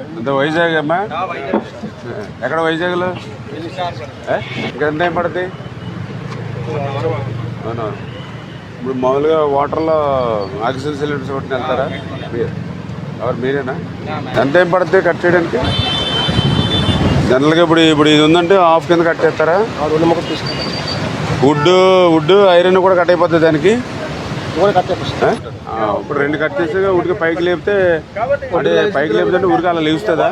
అంత వైజాగ్ అమ్మా? ఎక్కడ వైజాగ్లో? ఇంకా ఎంత టైం పడుతుంది? అవునా? ఇప్పుడు మామూలుగా వాటర్లో ఆక్సిజన్ సిలిండర్స్ ఒకటి వెళ్తారా? ఎవరు మీరేనా? ఎంత టైం పడుతుంది కట్ చేయడానికి? జనరల్గా ఇప్పుడు ఇది ఉందంటే హాఫ్ కింద కట్ చేస్తారా? వుడ్ ఐరన్ కూడా కట్ అయిపోతుంది దానికి. ఇప్పుడు రెండు కట్ చేసి ఉడికి పైకి లేపితే అంటే పైకి లేపుతుంటే ఉడికి అలా లేస్తుందా?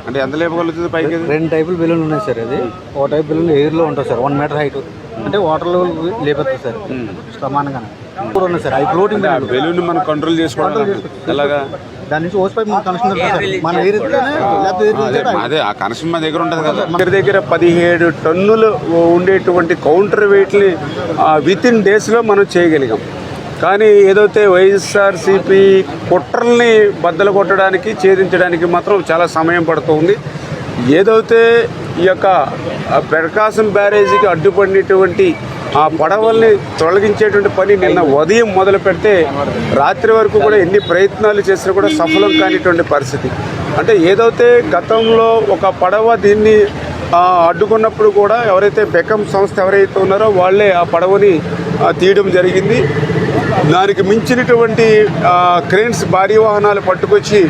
అంటే ఎంత లేపగలుగుతుంది పైకి? రెండు టైపులు బెలూన్లు ఉన్నాయి సార్. అది ఒక టైప్ బెలూన్ ఎయిర్లో ఉంటుంది సార్, 1 మీటర్ హైట్. అంటే వాటర్లో లేపుతుంది సార్ సమానంగా ఉన్నాయి సార్. అవి ఫ్లోటింగ్ బెలూన్ మనం కంట్రోల్ చేసుకోవడం ఎలాగా? దాని నుంచి ఓస్ పైప్ కనెక్షన్ మన అదే ఆ కనెక్షన్ మా దగ్గర ఉంటుంది కదా. దగ్గర 17 టన్నులు ఉండేటువంటి కౌంటర్ వెయిట్ని విత్ ఇన్ డేస్లో మనం చేయగలిగాం. కానీ ఏదైతే వైఎస్ఆర్సీపీ కుట్రల్ని బద్దలు కొట్టడానికి ఛేదించడానికి మాత్రం చాలా సమయం పడుతుంది. ఏదైతే ఈ యొక్క ప్రకాశం బ్యారేజీకి అడ్డుపడినటువంటి ఆ పడవల్ని తొలగించేటువంటి పని నిన్న ఉదయం మొదలు పెడితే రాత్రి వరకు కూడా ఎన్ని ప్రయత్నాలు చేసినా కూడా సఫలం కానిటువంటి పరిస్థితి. అంటే ఏదైతే గతంలో ఒక పడవ దీన్ని అడ్డుకున్నప్పుడు కూడా ఎవరైతే బెకమ్ సంస్థ ఎవరైతే ఉన్నారో వాళ్ళే ఆ పడవని తీయడం జరిగింది. దానికి మించినటువంటి క్రేన్స్ భారీ వాహనాలు పట్టుకొచ్చి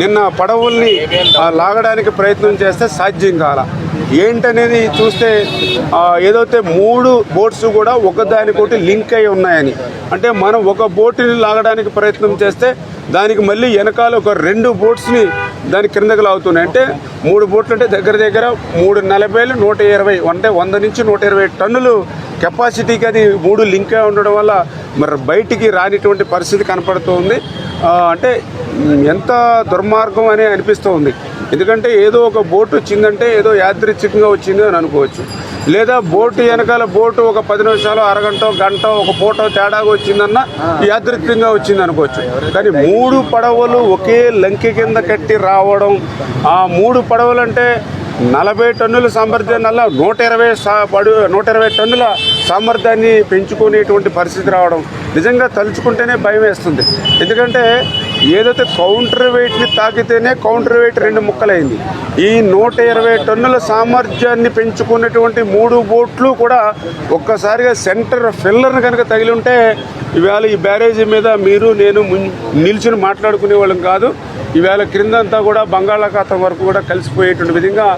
నిన్న పడవల్ని లాగడానికి ప్రయత్నం చేస్తే సాధ్యం కాల. ఏంటనేది చూస్తే ఏదైతే 3 బోట్స్ కూడా ఒకదానికొకటి లింక్ అయి ఉన్నాయని, అంటే మనం ఒక బోటుని లాగడానికి ప్రయత్నం చేస్తే దానికి మళ్ళీ వెనకాల ఒక 2 బోట్స్ని దాని కిందకి లాగుతున్నాయి. అంటే 3 బోట్లు అంటే దగ్గర 340 120 అంటే 100 నుంచి 120 టన్నులు కెపాసిటీకి అది 3 లింక్ అయి ఉండడం వల్ల మరి బయటికి రానిటువంటి పరిస్థితి కనపడుతుంది. అంటే ఎంత దుర్మార్గం అని అనిపిస్తూ ఉంది. ఎందుకంటే ఏదో ఒక బోటు వచ్చిందంటే ఏదో యాదృచ్ఛికంగా వచ్చింది అని అనుకోవచ్చు, లేదా బోటు వెనకాల బోటు ఒక 10 నిమిషాలు అరగంట గంట ఒక పూట తేడాగా వచ్చిందన్న యాదృచ్ఛికంగా వచ్చింది అనుకోవచ్చు. కానీ 3 పడవలు ఒకే లంకె కింద కట్టి రావడం, ఆ 3 పడవలు అంటే 40 టన్నుల సామర్థ్యాన్ని 120 టన్నుల సామర్థ్యాన్ని పెంచుకునేటువంటి పరిస్థితి రావడం నిజంగా తలుచుకుంటేనే భయం వేస్తుంది. ఎందుకంటే ఏదైతే కౌంటర్ వెయిట్ని తాకితేనే కౌంటర్ వెయిట్ 2 ముక్కలైంది. ఈ 120 టన్నుల సామర్థ్యాన్ని పెంచుకున్నటువంటి 3 బోట్లు కూడా ఒక్కసారిగా సెంటర్ ఫిల్లర్ని కనుక తగిలి ఉంటే ఇవాళ ఈ బ్యారేజీ మీద మీరు నేను నిల్చుని మాట్లాడుకునే వాళ్ళం కాదు. ఈవేళ క్రిందంతా కూడా బంగాళాఖాతం వరకు కూడా కలిసిపోయేటువంటి విధంగా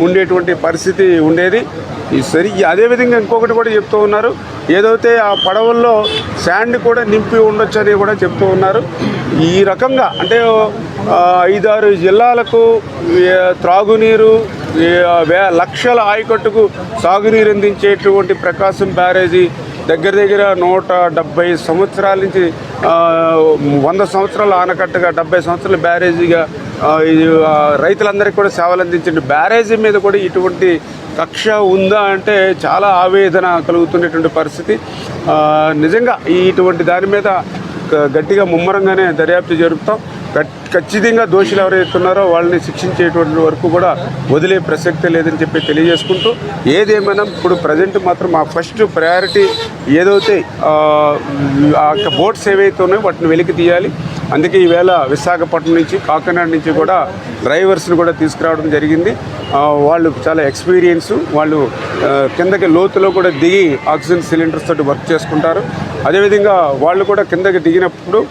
ఉండేటువంటి పరిస్థితి ఉండేది. అదేవిధంగా ఇంకొకటి కూడా చెప్తూ ఉన్నారు, ఏదైతే ఆ పడవల్లో శాండ్ కూడా నింపి ఉండొచ్చు అని కూడా చెప్తూ ఉన్నారు. ఈ రకంగా అంటే 5-6 జిల్లాలకు త్రాగునీరు, లక్షల ఆయకట్టుకు సాగునీరు అందించేటువంటి ప్రకాశం బ్యారేజీ దగ్గర 170 సంవత్సరాల నుంచి 100 సంవత్సరాల ఆనకట్టుగా 70 సంవత్సరాల బ్యారేజీగా రైతులందరికీ కూడా సేవలు అందించండి. బ్యారేజీ మీద కూడా ఇటువంటి కక్ష ఉందా అంటే చాలా ఆవేదన కలుగుతున్నటువంటి పరిస్థితి. నిజంగా ఇటువంటి దాని మీద గట్టిగా ముమ్మరంగానే దర్యాప్తు జరుపుతాం. ఖచ్చితంగా దోషులు ఎవరైతే ఉన్నారో వాళ్ళని శిక్షించేటువంటి వరకు కూడా వదిలే ప్రసక్తే లేదని చెప్పి తెలియజేసుకుంటూ, ఏదేమైనా ఇప్పుడు ప్రజెంట్ మాత్రం మా ఫస్ట్ ప్రయారిటీ ఏదైతే బోట్స్ ఏవైతే ఉన్నాయో వాటిని వెలికి తీయాలి. అందుకే ఈవేళ విశాఖపట్నం నుంచి కాకినాడ నుంచి కూడా డ్రైవర్స్ని కూడా తీసుకురావడం జరిగింది. వాళ్ళు చాలా ఎక్స్పీరియన్స్, వాళ్ళు కిందకి లోతులో కూడా దిగి ఆక్సిజన్ సిలిండర్స్ తోటి వర్క్ చేసుకుంటారు. అదేవిధంగా వాళ్ళు కూడా కిందకి దిగినప్పుడు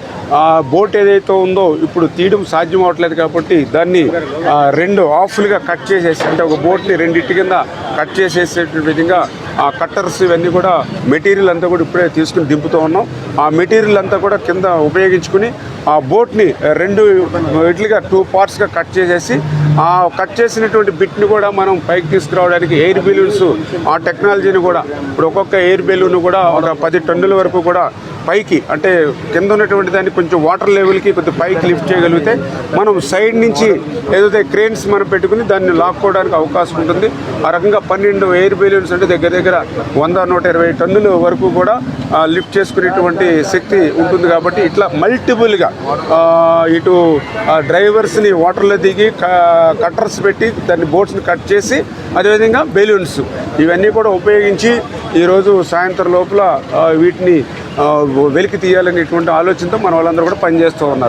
ఆ బోట్ ఏదైతే ఉందో ఇప్పుడు తీయడం సాధ్యం అవ్వట్లేదు కాబట్టి దాన్ని 2 హాఫ్లుగా కట్ చేసేసి, అంటే ఒక బోట్ని 2 కింద కట్ చేసేసేటువంటి విధంగా ఆ కట్టర్స్ ఇవన్నీ కూడా మెటీరియల్ అంతా కూడా ఇప్పుడే తీసుకుని దింపుతూ ఉన్నాం. ఆ మెటీరియల్ అంతా కూడా కింద ఉపయోగించుకుని ఆ బోట్ని 2 పార్ట్స్గా కట్ చేసేసి ఆ కట్ చేసినటువంటి బిట్ని కూడా మనం పైకి తీసుకురావడానికి ఎయిర్ బెలూన్స్ ఆ టెక్నాలజీని కూడా ఇప్పుడు ఒక్కొక్క ఎయిర్ బెలూన్ కూడా ఒక 10 టన్నుల వరకు కూడా పైకి, అంటే కింద ఉన్నటువంటి దాన్ని కొంచెం వాటర్ లెవెల్కి కొంచెం పైకి లిఫ్ట్ చేయగలిగితే మనం సైడ్ నుంచి ఏదైతే క్రేన్స్ మనం పెట్టుకుని దాన్ని లాక్కోవడానికి అవకాశం ఉంటుంది. ఆ రకంగా 12 ఎయిర్ బెలూన్స్ అంటే దగ్గర 100-120 టన్నుల వరకు కూడా లిఫ్ట్ చేసుకునేటువంటి శక్తి ఉంటుంది. కాబట్టి ఇట్లా మల్టిపుల్గా ఇటు డ్రైవర్స్ని వాటర్లో దిగి కట్టర్స్ పెట్టి దాన్ని బోట్స్ని కట్ చేసి అదేవిధంగా బెలూన్స్ ఇవన్నీ కూడా ఉపయోగించి ఈరోజు సాయంత్రం లోపల వీటిని వెలికి తీయాలనేటువంటి ఆలోచనతో మన వాళ్ళందరూ కూడా పనిచేస్తూ ఉన్నారు.